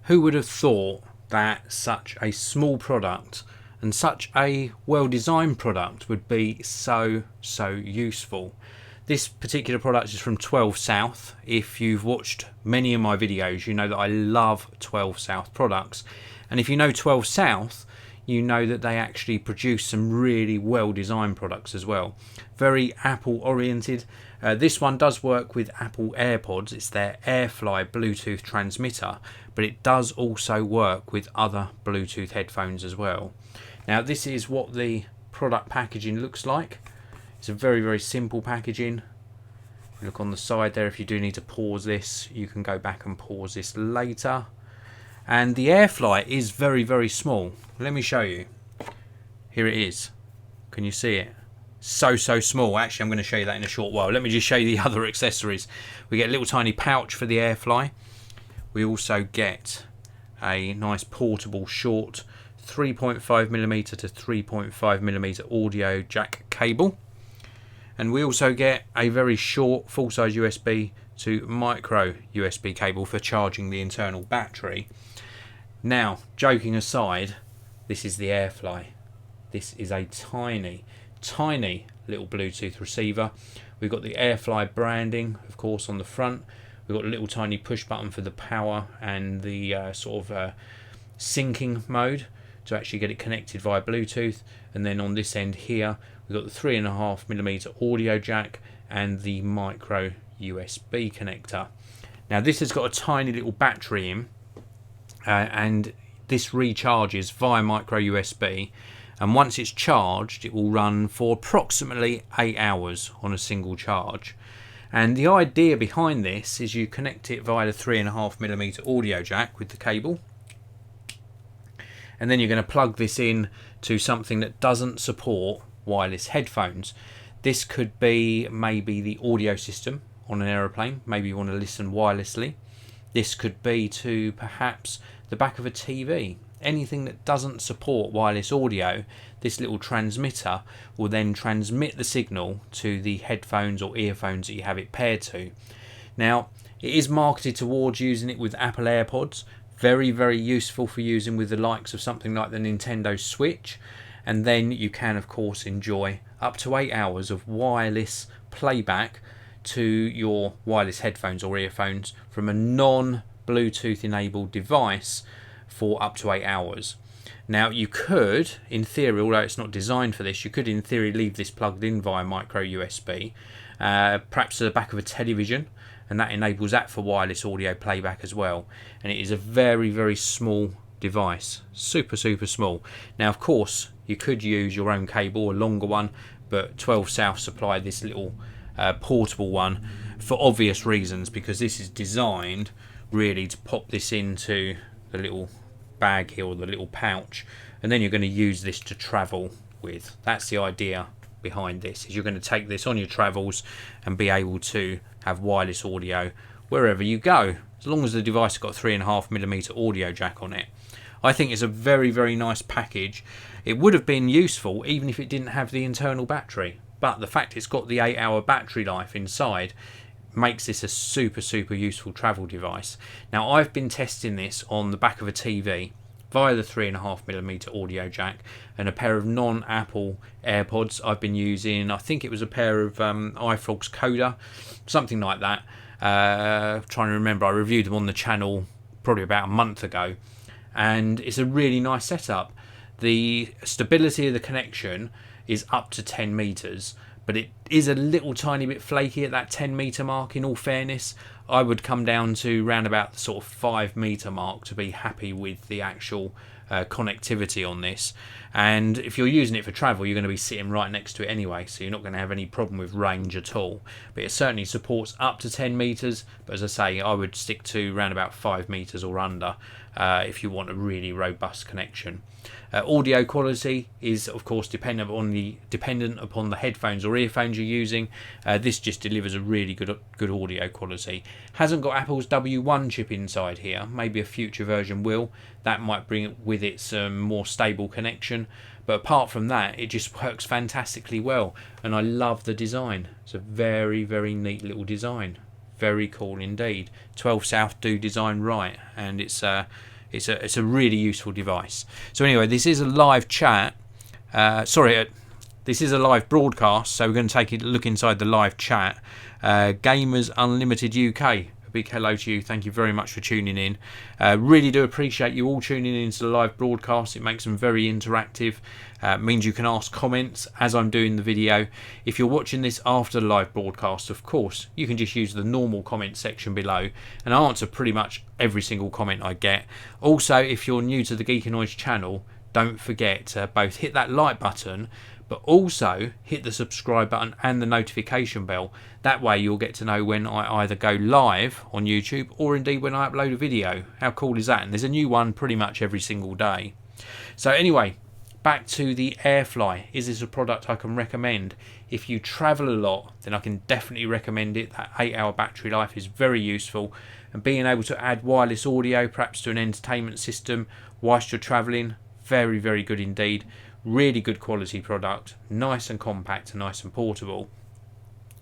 Who would have thought that such a small product and such a well-designed product would be so useful? This particular product is from 12 South. If you've watched many of my videos, you know that I love 12 South products. And if you know 12 South, you know that they actually produce some really well-designed products as well. Very Apple oriented. This one does work with Apple AirPods. It's their AirFly Bluetooth transmitter, but it does also work with other Bluetooth headphones as well. Now this is what the product packaging looks like. It's a very simple packaging. Look on the side there. If you do need to pause this, you can go back and pause this later. And the AirFly is very small. Let me show you. Here it is. Can you see it? So small. Actually, I'm going to show you that in a short while. Let me just show you the other accessories. We get a little tiny pouch for the AirFly. We also get a nice portable short 3.5mm to 3.5mm audio jack cable. And we also get a very short full-size USB to micro USB cable for charging the internal battery. Now, joking aside, this is the AirFly. This is a tiny little Bluetooth receiver. We've got the AirFly branding, of course, on the front. We've got a little tiny push button for the power and the syncing mode to actually get it connected via Bluetooth. And then on this end here, we've got the 3.5mm audio jack and the micro USB connector. Now this has got a tiny little battery in, and this recharges via micro USB, and once it's charged it will run for approximately 8 hours on a single charge. And the idea behind this is you connect it via the 3.5mm audio jack with the cable, and then you're going to plug this in to something that doesn't support wireless headphones. This could be maybe the audio system on an aeroplane. Maybe you want to listen wirelessly. This could be to perhaps the back of a TV. Anything that doesn't support wireless audio, this little transmitter will then transmit the signal to the headphones or earphones that you have it paired to. Now, it is marketed towards using it with Apple AirPods. Very useful for using with the likes of something like the Nintendo Switch. And then you can, of course, enjoy up to 8 hours of wireless playback to your wireless headphones or earphones from a non-Bluetooth enabled device for up to 8 hours. Now you could, in theory, although it's not designed for this, you could in theory leave this plugged in via micro USB, perhaps to the back of a television, and that enables that for wireless audio playback as well. And it is a very small device, super small. Now of course you could use your own cable, a longer one, but 12 South supply this little portable one for obvious reasons, because this is designed really to pop this into the little bag here, or the little pouch, and then you're going to use this to travel with. That's the idea behind this, is you're going to take this on your travels and be able to have wireless audio wherever you go, as long as the device has got a 3.5mm audio jack on it. I think it's a very nice package. It would have been useful even if it didn't have the internal battery, but the fact it's got the 8-hour battery life inside makes this a super useful travel device. Now I've been testing this on the back of a TV via the 3.5mm audio jack and a pair of non-Apple AirPods. I've been using, I think it was a pair of iFrog's Coda, something like that. Trying to remember, I reviewed them on the channel probably about a month ago, and it's a really nice setup. The stability of the connection is up to 10 meters, but it is a little tiny bit flaky at that 10-meter mark. In all fairness, I would come down to round about the sort of 5-meter mark to be happy with the actual connectivity on this. And if you're using it for travel, you're going to be sitting right next to it anyway, so you're not going to have any problem with range at all. But it certainly supports up to 10 meters, but as I say, I would stick to round about 5 meters or under if you want a really robust connection. Audio quality is of course dependent upon the headphones or earphones you're using. This just delivers a really good audio quality. Hasn't got Apple's W1 chip inside here. Maybe a future version will. That might bring with it some more stable connection. But apart from that, it just works fantastically well. And I love the design. It's a very neat little design. Very cool indeed. 12 South do design right, and it's It's a really useful device. So anyway, this is a live chat. This is a live broadcast, so we're going to take a look inside the live chat. Gamers Unlimited UK, a big hello to you. Thank you very much for tuning in. Really do appreciate you all tuning in into the live broadcast. It makes them very interactive. Means you can ask comments as I'm doing the video. If you're watching this after the live broadcast, of course, you can just use the normal comment section below, and I answer pretty much every single comment I get. Also, if you're new to the Geekanoids channel, don't forget to both hit that like button, but also hit the subscribe button and the notification bell. That way you'll get to know when I either go live on YouTube or indeed when I upload a video. How cool is that? And there's a new one pretty much every single day. So anyway, back to the AirFly. Is this a product I can recommend? If you travel a lot, then I can definitely recommend it. That 8-hour battery life is very useful, and being able to add wireless audio perhaps to an entertainment system whilst you're travelling, very, very good indeed. Really good quality product, nice and compact and nice and portable.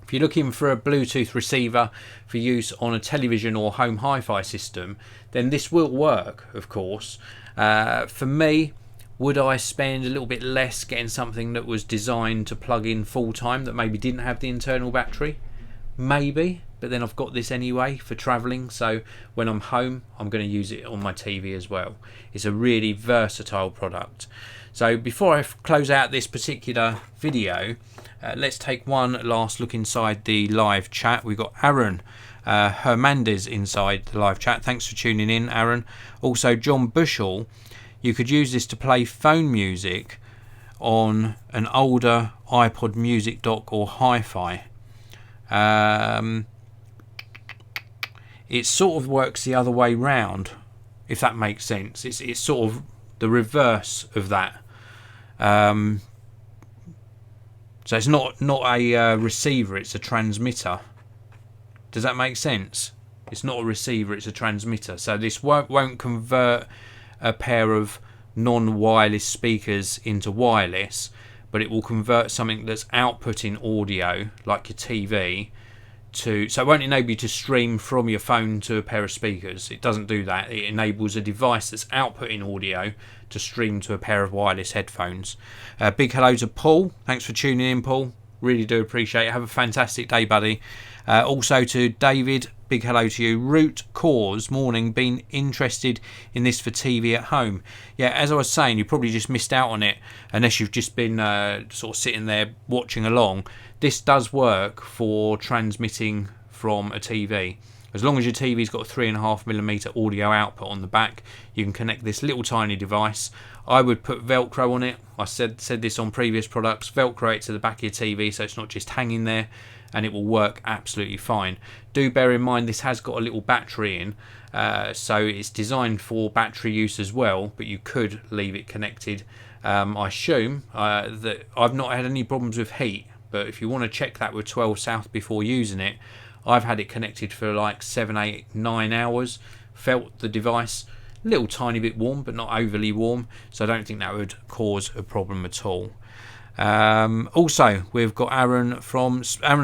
If you're looking for a Bluetooth receiver for use on a television or home hi-fi system, then this will work, of course. For me, would I spend a little bit less getting something that was designed to plug in full time that maybe didn't have the internal battery? Maybe, but then I've got this anyway for travelling, so when I'm home I'm going to use it on my TV as well. It's a really versatile product. So before I close out this particular video, let's take one last look inside the live chat. We've got Aaron Hernandez inside the live chat. Thanks for tuning in, Aaron. Also John Bushell, you could use this to play phone music on an older iPod music dock or hi-fi. It sort of works the other way round, if that makes sense. It's sort of the reverse of that. So it's not a receiver, it's a transmitter. Does that make sense? It's not a receiver, it's a transmitter. So this won't convert a pair of non-wireless speakers into wireless, but it will convert something that's outputting audio, like your TV, so it won't enable you to stream from your phone to a pair of speakers. It doesn't do that. It enables a device that's outputting audio to stream to a pair of wireless headphones. Big hello to Paul. Thanks for tuning in, Paul. Really do appreciate it. Have a fantastic day, buddy. Also to David, big hello to you. Root cause, morning, been interested in this for TV at home. Yeah, as I was saying, you probably just missed out on it unless you've just been sort of sitting there watching along. This does work for transmitting from a TV. As long as your TV's got a 3.5mm audio output on the back, you can connect this little tiny device. I would put Velcro on it. I said this on previous products. Velcro it to the back of your TV so it's not just hanging there, and it will work absolutely fine. Do bear in mind this has got a little battery in, so it's designed for battery use as well, but you could leave it connected. I assume that I've not had any problems with heat, but if you want to check that with 12 South before using it, I've had it connected for like 7, 8, 9 hours. Felt the device a little tiny bit warm, but not overly warm, so I don't think that would cause a problem at all. Also, we've got Aaron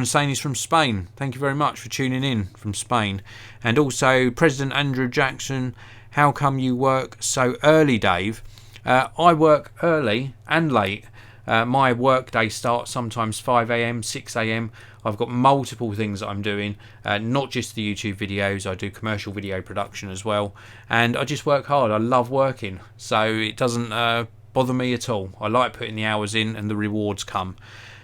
saying he's from Spain. Thank you very much for tuning in from Spain. And also President Andrew Jackson, how come you work so early, Dave? I work early and late. My work day starts sometimes 5 AM, 6 AM. I've got multiple things that I'm doing, not just the YouTube videos. I do commercial video production as well, and I just work hard. I love working, so it doesn't bother me at all. I like putting the hours in and the rewards come.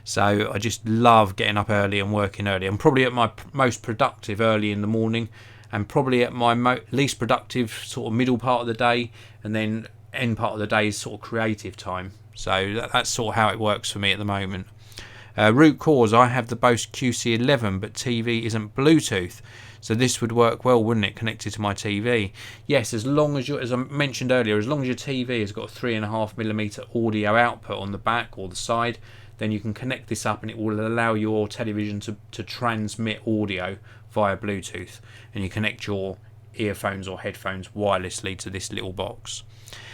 So I just love getting up early and working early. I'm probably at my most productive early in the morning, and probably at my least productive sort of middle part of the day, and then end part of the day is sort of creative time. So that's sort of how it works for me at the moment. Root cause, I have the Bose QC11, but TV isn't Bluetooth, so this would work well, wouldn't it, connected to my TV? Yes, as long as as I mentioned earlier, as long as your TV has got a 3.5mm audio output on the back or the side, then you can connect this up and it will allow your television to transmit audio via Bluetooth, and you connect your earphones or headphones wirelessly to this little box.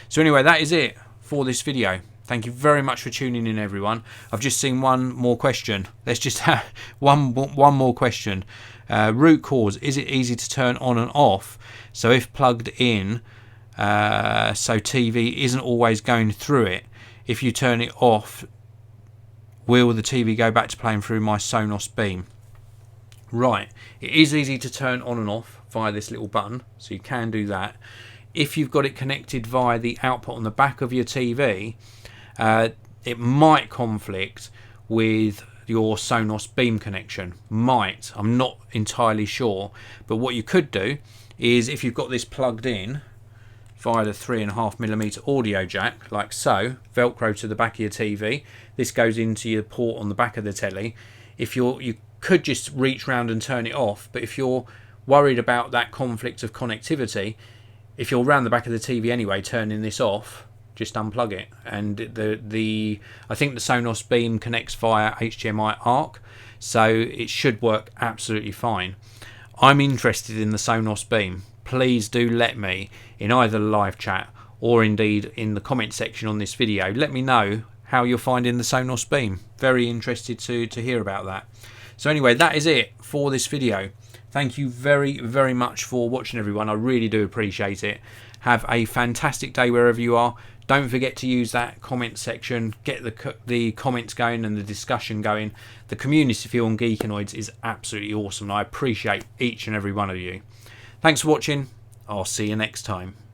So anyway, that is it for this video. Thank you very much for tuning in, everyone. I've just seen one more question. Let's just have one more question. Root cause, is it easy to turn on and off? So if plugged in, so TV isn't always going through it. If you turn it off, will the TV go back to playing through my Sonos Beam? Right, it is easy to turn on and off via this little button, so you can do that. If you've got it connected via the output on the back of your TV, it might conflict with your Sonos Beam connection. Might, I'm not entirely sure, but what you could do is, if you've got this plugged in via the 3.5mm audio jack, like so, velcro to the back of your TV, this goes into your port on the back of the telly. If you could just reach round and turn it off, but if you're worried about that conflict of connectivity, if you're around the back of the TV anyway turning this off, just unplug it. And I think the Sonos Beam connects via HDMI ARC, so it should work absolutely fine. I'm interested in the Sonos Beam. Please do let me, in either the live chat or indeed in the comment section on this video, let me know how you're finding the Sonos Beam. Very interested to hear about that. So anyway, that is it for this video. Thank you very, very much for watching, everyone. I really do appreciate it. Have a fantastic day wherever you are. Don't forget to use that comment section. Get the comments going and the discussion going. The community feel on Geekanoids is absolutely awesome. I appreciate each and every one of you. Thanks for watching. I'll see you next time.